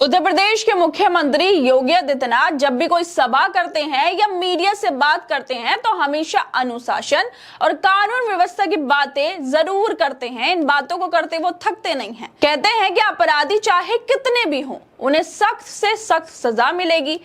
उत्तर प्रदेश के मुख्यमंत्री योगी आदित्यनाथ जब भी कोई सभा करते हैं या मीडिया से बात करते हैं तो हमेशा अनुशासन और कानून व्यवस्था की बातें जरूर करते हैं। इन बातों को करते वो थकते नहीं हैं। कहते हैं कि अपराधी चाहे कितने भी हों, उन्हें सख्त से सख्त सजा मिलेगी।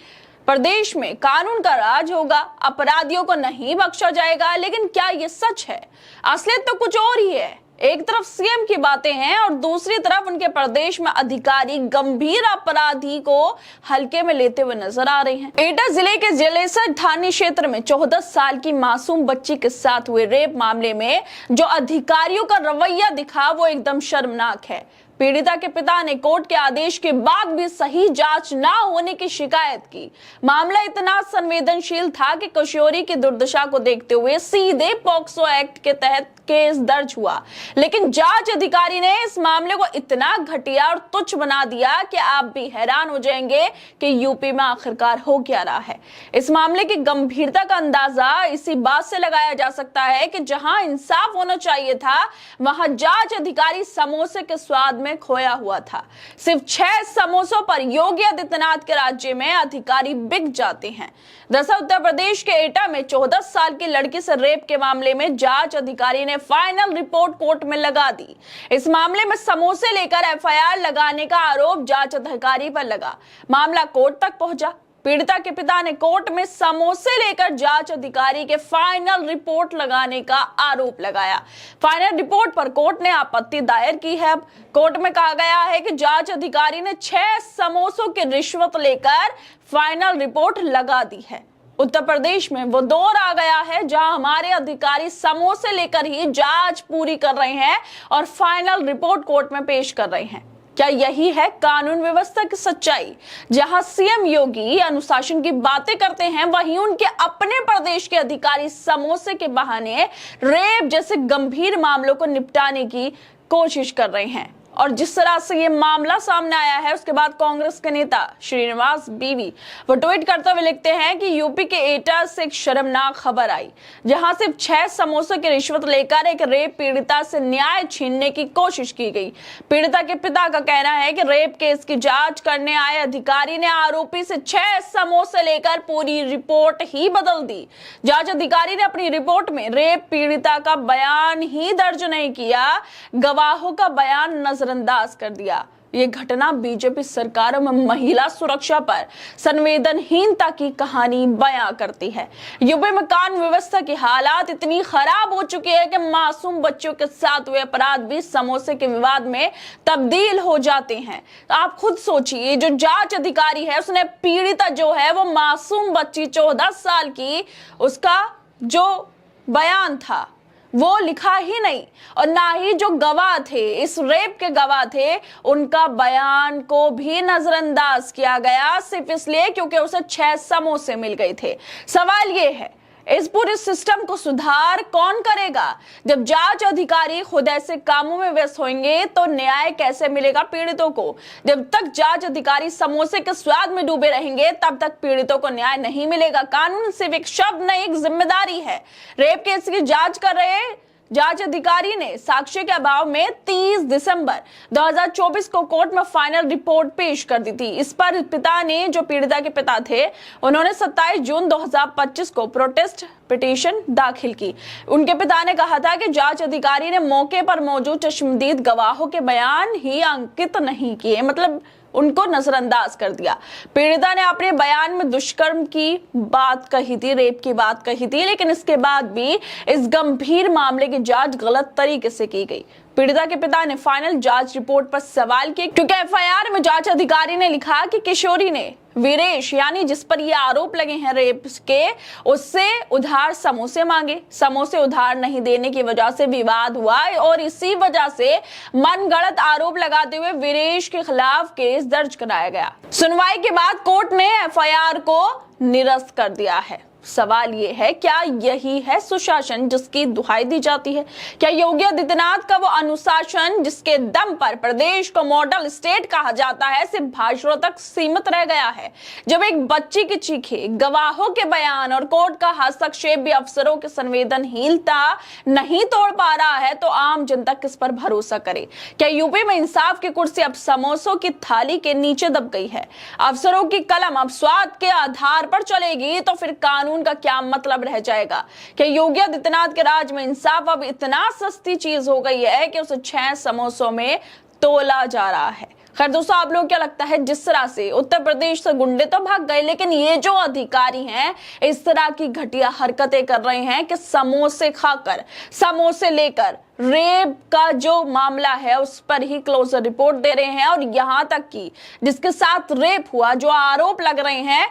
प्रदेश में कानून का राज होगा, अपराधियों को नहीं बख्शा जाएगा। लेकिन क्या ये सच है? असलियत तो कुछ और ही है। एक तरफ सीएम की बातें हैं और दूसरी तरफ उनके प्रदेश में अधिकारी गंभीर अपराधी को हल्के में लेते हुए नजर आ रहे हैं। एटा जिले के जलेसर थाना क्षेत्र में 14 साल की मासूम बच्ची के साथ हुए रेप मामले में जो अधिकारियों का रवैया दिखा वो एकदम शर्मनाक है। पीड़िता के पिता ने कोर्ट के आदेश के बाद भी सही जांच ना होने की शिकायत की। मामला इतना संवेदनशील था कि किशोरी की दुर्दशा को देखते हुए सीधे पॉक्सो एक्ट के तहत केस दर्ज हुआ। लेकिन जांच अधिकारी ने इस मामले को इतना घटिया और तुच्छ बना दिया कि आप भी हैरान हो जाएंगे कि यूपी में आखिरकार हो क्या रहा है। इस मामले की गंभीरता का अंदाजा इसी बात से लगाया जा सकता है कि जहां इंसाफ होना चाहिए था, वहां जांच अधिकारी समोसे के स्वाद में खोया हुआ था। सिर्फ 6 समोसों पर योगी आदित्यनाथ के राज्य में अधिकारी बिक जाते हैं। दरअसल उत्तर प्रदेश के एटा में 14 साल की लड़की से रेप के मामले में जांच अधिकारी ने फाइनल रिपोर्ट कोर्ट में लगा दी। इस मामले में समोसे लेकर एफआईआर लगाने का आरोप जांच अधिकारी पर लगा। मामला कोर्ट तक पहुंचा। पीड़िता के पिता ने कोर्ट में समोसे लेकर जांच अधिकारी के फाइनल रिपोर्ट लगाने का आरोप लगाया। फाइनल रिपोर्ट पर कोर्ट ने आपत्ति दायर की है। अब कोर्ट में कहा गया है कि जांच अधिकारी ने 6 समोसों की रिश्वत लेकर फाइनल रिपोर्ट लगा दी है। उत्तर प्रदेश में वो दौर आ गया है जहां हमारे अधिकारी समोसे लेकर ही जांच पूरी कर रहे हैं और फाइनल रिपोर्ट कोर्ट में पेश कर रहे हैं। क्या यही है कानून व्यवस्था की सच्चाई? जहां सीएम योगी अनुशासन की बातें करते हैं, वहीं उनके अपने प्रदेश के अधिकारी समोसे के बहाने रेप जैसे गंभीर मामलों को निपटाने की कोशिश कर रहे हैं। और जिस तरह से ये मामला सामने आया है, उसके बाद कांग्रेस के नेता श्रीनिवास बीवी वो ट्वीट करते हुए लिखते हैं कि यूपी के एटा से एक शर्मनाक खबर आई, जहां सिर्फ 6 समोसों की रिश्वत लेकर एक रेप पीड़िता से न्याय छीनने की कोशिश की गई। पीड़िता के पिता का कहना है कि रेप केस की जांच करने आए अधिकारी ने आरोपी से 6 समोसे लेकर पूरी रिपोर्ट ही बदल दी। जांच अधिकारी ने अपनी रिपोर्ट में रेप पीड़िता का बयान ही दर्ज नहीं किया, गवाहों का बयान नजरअंदाज कर दिया। ये घटना बीजेपी सरकारों में महिला सुरक्षा पर संवेदनहीनता की कहानी बयां करती है। यूपी में कानून व्यवस्था की हालात इतनी खराब हो चुकी है कि मासूम बच्चों के साथ हुए अपराध भी समोसे के विवाद में तब्दील हो जाते हैं। आप खुद सोचिए, जो जांच अधिकारी है उसने पीड़िता जो है वो मासूम बच्ची 14 साल की, उसका जो बयान था वो लिखा ही नहीं, और ना ही जो गवाह थे, इस रेप के गवाह थे, उनका बयान को भी नजरअंदाज किया गया, सिर्फ इसलिए क्योंकि उसे 6 समोसे मिल गए थे। सवाल ये है, इस पूरे सिस्टम को सुधार कौन करेगा? जब जांच अधिकारी खुद ऐसे कामों में व्यस्त होंगे तो न्याय कैसे मिलेगा पीड़ितों को? जब तक जांच अधिकारी समोसे के स्वाद में डूबे रहेंगे, तब तक पीड़ितों को न्याय नहीं मिलेगा। कानून सिर्फ एक शब्द नहीं, एक जिम्मेदारी है। रेप केस की जांच कर रहे जांच अधिकारी ने साक्ष्य के अभाव में 30 दिसंबर 2024 को कोर्ट में फाइनल रिपोर्ट पेश कर दी थी। इस पर पिता ने, जो पीड़िता के पिता थे, उन्होंने 27 जून 2025 को प्रोटेस्ट पिटीशन दाखिल की। उनके पिता ने कहा था कि जांच अधिकारी ने मौके पर मौजूद चश्मदीद गवाहों के बयान ही अंकित नहीं किए, मतलब उनको नजरअंदाज कर दिया। पीड़िता ने अपने बयान में दुष्कर्म की बात कही थी, रेप की बात कही थी, लेकिन इसके बाद भी इस गंभीर मामले की जांच गलत तरीके से की गई। पीड़िता के पिता ने फाइनल जांच रिपोर्ट पर सवाल किए, क्योंकि एफआईआर में जांच अधिकारी ने लिखा कि किशोरी ने वीरेश, यानी जिस पर ये आरोप लगे हैं रेप के, उससे उधार समोसे मांगे। समोसे उधार नहीं देने की वजह से विवाद हुआ और इसी वजह से मनगढ़ंत आरोप लगाते हुए वीरेश के खिलाफ केस दर्ज कराया गया। सुनवाई के बाद कोर्ट ने एफआईआर को निरस्त कर दिया है। सवाल ये है, क्या यही है सुशासन जिसकी दुहाई दी जाती है? क्या योगी आदित्यनाथ का वो अनुशासन जिसके दम पर प्रदेश को मॉडल स्टेट कहा जाता है सिर्फ भाषणों तक सीमित रह गया है? जब एक बच्ची की चीखें, गवाहों के बयान और कोर्ट का हस्तक्षेप भी अफसरों की संवेदनहीनता नहीं तोड़ पा रहा है, तो आम जनता किस पर भरोसा करे? क्या यूपी में इंसाफ की कुर्सी अब समोसों की थाली के नीचे दब गई है? अफसरों की कलम अब स्वाद के आधार पर चलेगी तो फिर कानून का क्या मतलब रह जाएगा? क्या योगी आदित्यनाथ के राज में इंसाफ अब इतना सस्ती चीज हो गई है कि उसे 6 समोसों में तोला जा रहा है? खैर दोस्तों, आप लोग क्या लगता है, जिस तरह से उत्तर प्रदेश से गुंडे तो भाग गए, लेकिन ये जो अधिकारी हैं इस तरह की घटिया हरकतें कर रहे हैं कि समोसे खाकर, समोसे लेकर रेप का जो मामला है उस पर ही क्लोजर रिपोर्ट दे रहे हैं, और यहां तक कि जिसके साथ रेप हुआ, जो आरोप लग रहे हैं,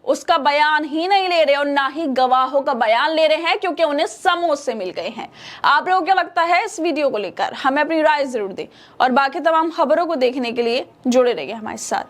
उसका बयान ही नहीं ले रहे और ना ही गवाहों का बयान ले रहे हैं, क्योंकि उन्हें समोसे मिल गए हैं। आप लोगों को क्या लगता है इस वीडियो को लेकर? हमें अपनी राय जरूर दें और बाकी तमाम खबरों को देखने के लिए जुड़े रहिए हमारे साथ।